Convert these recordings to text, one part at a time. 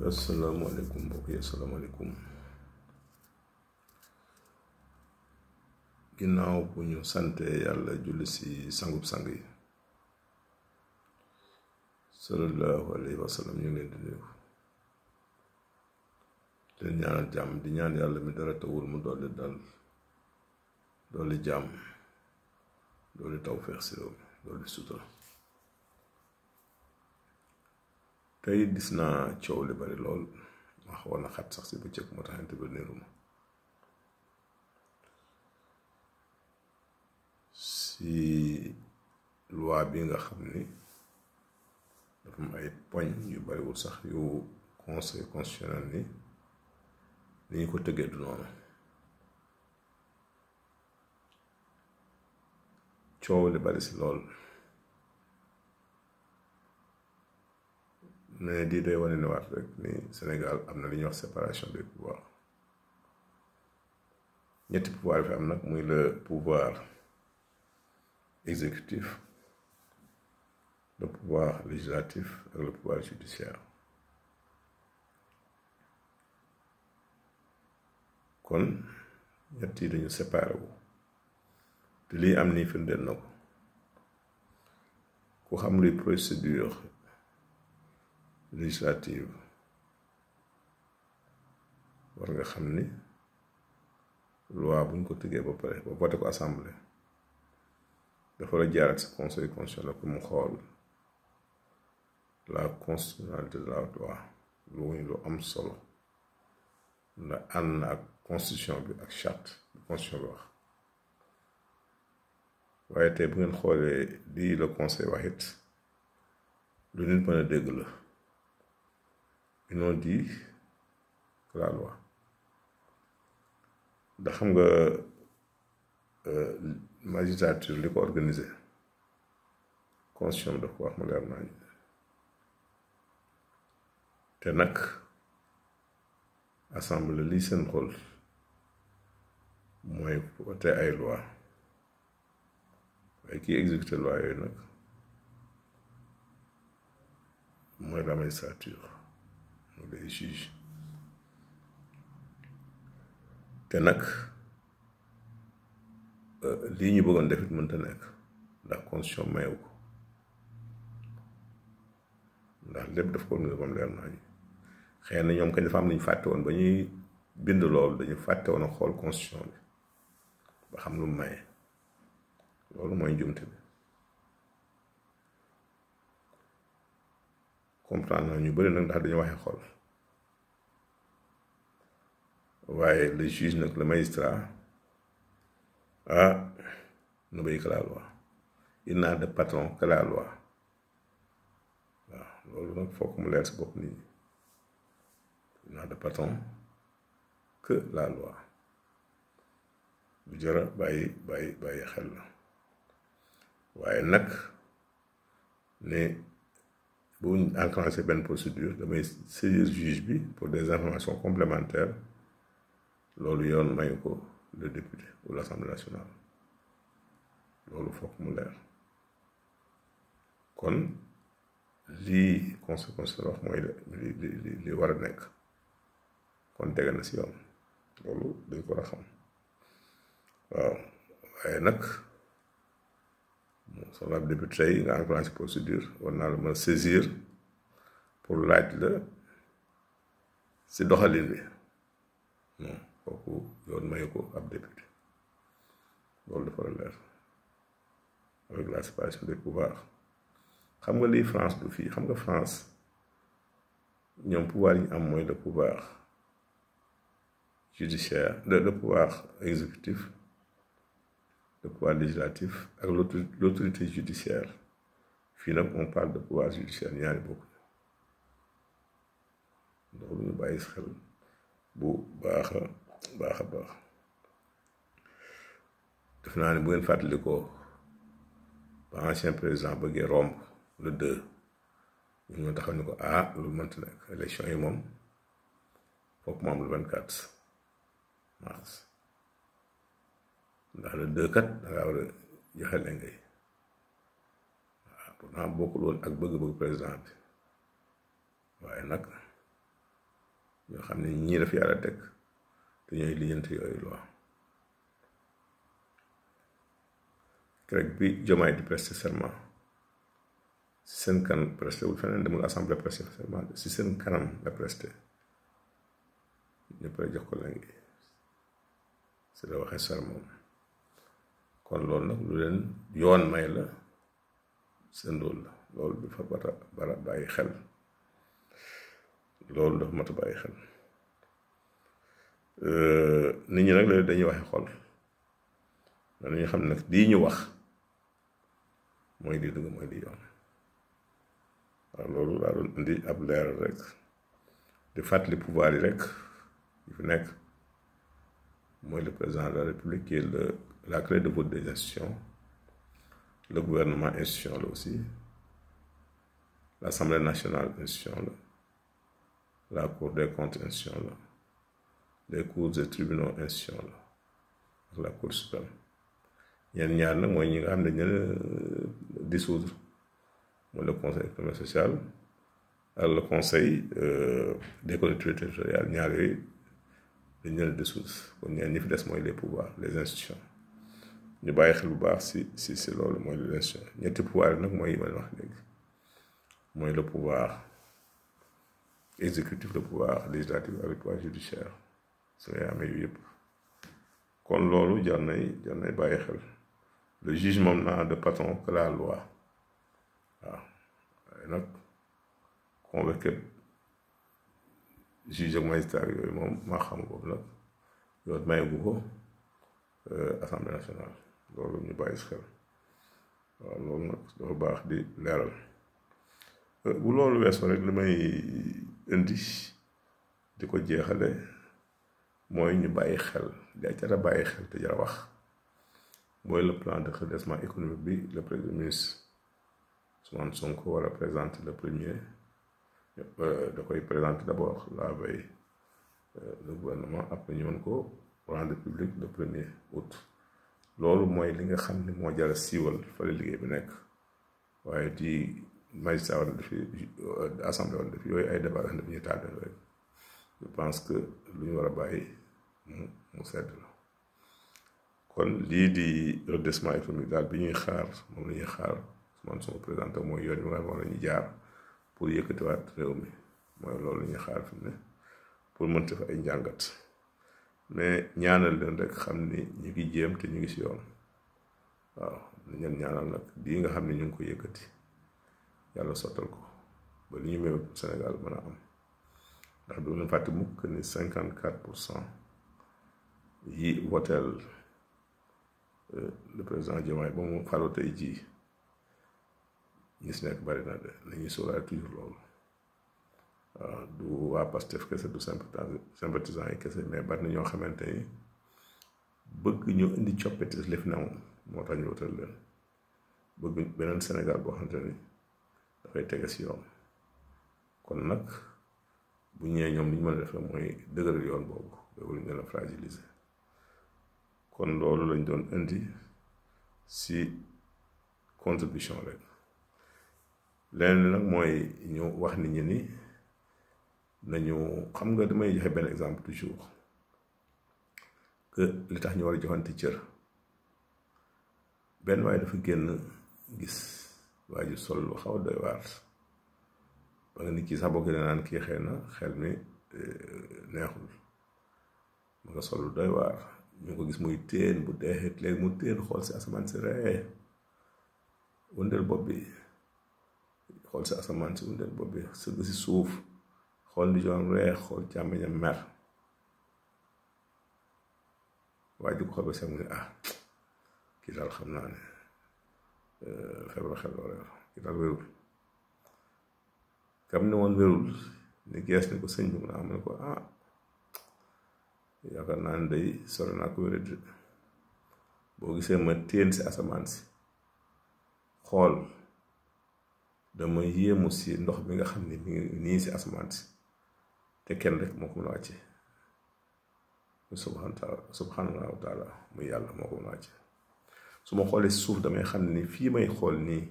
asalaamaaleykum mbokk yi asalaamaaleykum ginnaaw bu ñu sante yàlla julli ci sangub sang yi sallallahu alayhi wa sallam ñu ngi leen di nuyu leen ñaanal jàmm di ñaan yàlla mi dara tawul mu dolli dal dolli jàmm dolli tawfeex ci réew mi dolli sutura tey gis naa coow li bari lool wax wala xat sax ci bëccëg moo tax interveniruma ci loi bi nga xam ni dafa am ay poñ yu bariwul sax yu conseil constitutionnel ni ñu ko tëggee du noonu coow li bari ci lool mais di day wane ne waat rek ni Sénégal am na li ñuy wax séparation des pouvoirs ñetti pouvoir yi fi am nag muy le pouvoir exécutif le pouvoir législatif ak le pouvoir judiciaire kon ñett yi dañu séparé wu te lii am nii firndeel na ko ku xam luy procédure législative war nga xam ni loi buñ ko tëggee ba pare ba voté ko assemblée dafa la jaar ak sa conseil constitutionnel pour mu xool la constitutionnalité de la loi lu am solo ndax ànd na ak constitution bi ak charte bi constitution bi wax waaye tey bu ngeen xoolee lii le conseil waxit lu nit mën a dégg la ils n'ont dit que la loi ndax xam nga magistrature li ko organisé constitution bi daf ko wax mu leer nañ te nag assemblée lii seen rôle mooy voté ay loi waaye kii exécuté loi yooyu nag mooy la magistrature mooy les juges te nag lii ñu bëggoon def it mënta nekk ndax constitution mayewu ko ndax lépp daf ko organisé comme leer nañu xëy na ñoom kañ dafa am lu ñu fàtte woon ba ñuy bind loolu dañu fàtte woon a xool constitution bi ba xam lu mu maye loolu mooy njumte bi comprendre na ñu bëri nag ndax dañu waxee xool waaye le juge nag le magistrat n'obéit que la loi il n'a de patron que la loi waaw loolu nag foog mu leer si bopp nit ñi il n'a de patron que la loi lu jara bàyyi xel la waaye nag ne bu ñu enclenché benn procédure damay saisir juge bi pour des informations complémentaires loolu yoon mayu ko le député ou l'Assemblée nationale loolu foog mu leer kon lii conséquence la wax mooy li war a nekk kon tege na si yoon loolu dañ ko war a xam waaw waaye nag sama député yi nga enclenché procédure war naa la mën a saisir pour laaj la si doxalin bi non kooku yoon mayu ko ab député loolu dafa la leer avec la séparation des pouvoirs xam nga lii France du fii xam nga France ñoom pouvoir yi ñu am mooy le pouvoir judiciaire le pouvoir exécutif le pouvoir législatif ak l'autorité judiciaire fii nag on parle de pouvoir judiciaire ñaari bokk ndax lu ñu bàyyi xel bu baax def naa ne bu ngeen fàttalikoo ba ancien président bëggee romb le 2 ñu ñoo taxaw ni ko lu mënta nekk élection yi moom foog mu am le 24 mars ndax le 2 kat dangaa war a joxe lengay waaw pourtant bokkul woon ak bëgg-bëgg président bi waaye nag ñoo xam ne ñii la fi yàlla teg te ñooy lijjanti yooyu loi keroog bi Diomaye di prester serment si seen kanam presté wul feneen demul assemblée prester serment si seen kanam la presté ñëpp la jox ko langi si la waxee serment kon loolu nag lu leen yoon may la seen loolu la loolu dafa bara bàyyi xel loolu dafa mat a bàyyi xel nit ñi nag léegi dañuy waxe xol dañuy xam nag lii ñu wax mooy di dëgg mooy di yoon waaw loolu laa doon indi ab leeral rek di fàttali pouvoir yi rek yi fi nekk mooy le président de la République qui est la clé de voûte des institutions le gouvernement institution la aussi l'Assemblée nationale institution la Cour des comptes institution la les cours et tribunaux institution la ak la Cour suprême ñenn ñaar nag mooy ñi nga xam ne dañu leen dissoudre mooy le conseil économique social ak le conseil des collectivités territoriales ñaar yooyu dañu leen dissoudre kon ñenn ñi fi des mooy les pouvoirs les institutions ñu bàyyi xel bu baax si loolu mooy les institutions ñetti pouvoir yi nag mooy yi ma wax léegi mooy le pouvoir exécutif le pouvoir législatif ak le pouvoir judiciaire su ngay amee yu yëpp kon loolu jar nay bàyyi xel le juge moom n'a de patron que la loi waaw waaye nag convoqué juge ak magistrat yooyu moom maa xam boobu nag yoon mayeegu ko assemblée nationale loolu ñu bàyyi si xel waaw loolu nag dafa baax di leeral bu loolu weesoo rek li may indi di ko jeexale mooy ñu bàyyi xel di ay cara bàyyi xel te jara wax mooy le plan de redressement économique bi le premier ministre Ousmane Sonko war a présenter le premier da koy présenter d'abord la veille le gouvernement après ñu mën ko rendre public le 1er août loolu mooy li nga xam ne moo jara siiwal fale liggéey bi nekk waaye di magistrat war na defi assemblée war na def yooyu ay débat daf ñuy tàddal rek je pense que lu ñu war a bàyyi mu sedd la kon lii di redressement économique daal bi ñuy xaar moom la ñuy xaar man sama présenté mooy yoon bi nga xam ne ñu jaar pour yëkkatiwaat réew mi mooy loolu la ñuy xaar fi mu ne pour mën fa ay njàngat mais ñaanal leen rek xam ni ñu ngi jéem te ñu ngi si yoon waaw ñu leen ñaanal nag lii nga xam ne ñu ngi ko yëkkati yàlla sottal ko ba li ñu mébét Sénégal mën a am ndax du leen fàtte mukk ni 54% yi woteel le président Diomaye ba mu falu tey jii ñi si nekk bari na de nañuy sóoraale toujours loolu waaw du waa Pastef kese du sympathisant yi kese mais bari na ñoo xamante ni bëgg ñu indi coppite li fi ne moom moo tax ñu wutal leen bëgg beneen Sénégal boo xamante ni dafay tege si yoon kon nag bu ñëwee ñoom li ñu mën a def mooy dëgëral yoon boobu loolu ñu la fragiliser kon loolu lañ doon indi si contribution rek leneen nag mooy ñu wax nit ñi ni nañu xam nga damay joxe benn exemple toujours que li tax ñu war a joxante cër benn waaye dafa génn gis waa ji sol lu xaw a doy waar ba nga nit ki sax boo gënee naan kii xëy na xel mi neexul ma nga sol lu doy waar ñu ko gis muy téen bu deexit léegi mu téen xool si asamaan si ree wëndeel bopp bi xool si asamaan si wëndeel bopp bi sëgg si suuf xool di joon ree xool càmmeñam mer waaye di ko xool ba seet mu ne kii daal xam naa ne feebar xel loo reer kii daal wérul kam ne woon wérul ni gees ni ko sëñ bi mu ne am ne ko yaakaar naa ne day sore naa ko wérat boo gisee ma téen si asamaan si xool dama yéemu si ndox bi nga xam ne mi ngi nii si asamaan si te kenn rek moo ko mën a wàcce subhanahu wa taala muy yàlla moo ko mën a wàcce su ma xoolee si suuf damay xam ni fii may xool nii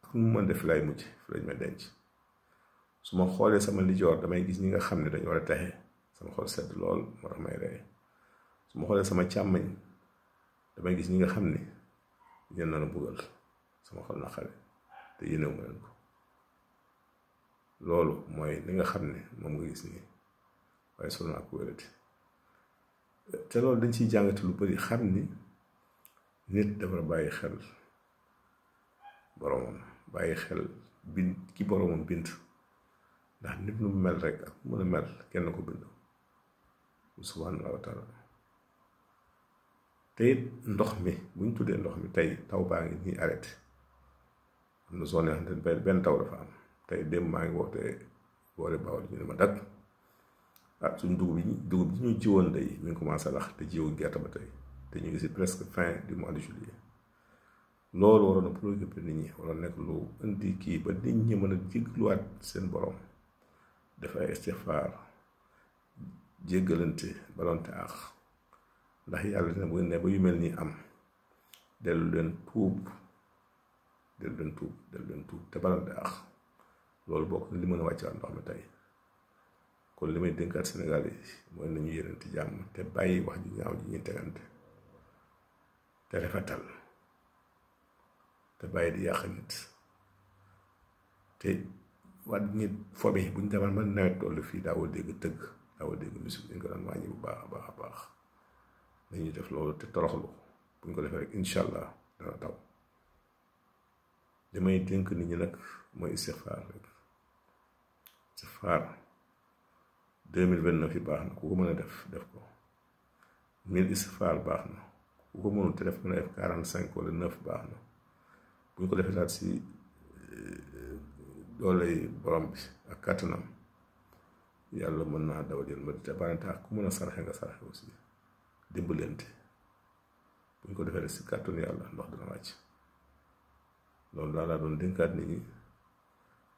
ak mu mën def lay mujj fi lañ may denc su ma xoolee sama lijoor damay gis ñi nga xam ne dañu war a texe sama xol sedd lool moo tax may rey su ma xoolee sama càmmañ damay gis ñi nga xam ne ñeen na buggal sama xol na xale te yéenewu ma leen ko loolu mooy li nga xam ne moom nga gis nii waaye sol naa ko wérati te loolu dañ ciy jàngate lu bari xam ni nit dafa bàyyi xel boromam bàyyi xel bind ki boromam bind ndax nit nu mel rek ak mën a mel kenn ko bind subhaanahu wa taala te it ndox mi bu ñu tuddee ndox mi tey taw baa ngi nii arrêté am na zone yoo xam ne benn taw dafa am tey démb maa ngi wootee boole Bawol ñu ne ma dag suñ dugub bi ñu jiwoon day mi ngi commencé lax te jiwu gerte ba tey te ñu ngi si presque fin du mois de juillet loolu waroon na préoccupé nit ñi waroon nekk lu indi kii ba nit ñi mën a jégluwaat seen borom def ay istixfaar jéggalante balonte ak ndax yàlla dina bu ne ba yu mel nii am dellu leen tuub te balonte ak loolu bokk na li mën a wàccewaat ndox mi tey kon li may dénkaat Sénégal yi mooy nañu yéenante jàmm te bàyyi wax ju ñaaw ji ñuy tegante te rafetal te bàyyi di yàq nit te wat nit fobi buñ demal man nawet tollu fii daawoo dégg tëgg daawoo dégg musique dañ ko daan wàññi bu baax a baax dañuy def loolu te toroxlu buñ ko defee rek incha allah dana taw li may dénk nit ñi nag mooy istixfaar rek istixfaar 2029 yi baax na ku ko mën a def ko 1000 istixfaar baax na ku ko mënul te def mën a def 45 wala 9 baax na bu ñu ko defee daal si dooley borom bi ak kàttanam yàlla mën naa dawal yéen ma te barante ak ku mën a saraxe nga saraxe aussi dimbalante bu ñu ko defee rek si kàttanu yàlla ndox dana wàcc loolu laa doon dénkaat nit ñi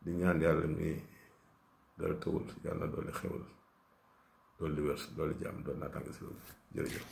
di ñaan yàlla mi dara tawul yàlla na doole xewal doole wér doole jàmm doole naataange si loolu jërëjëf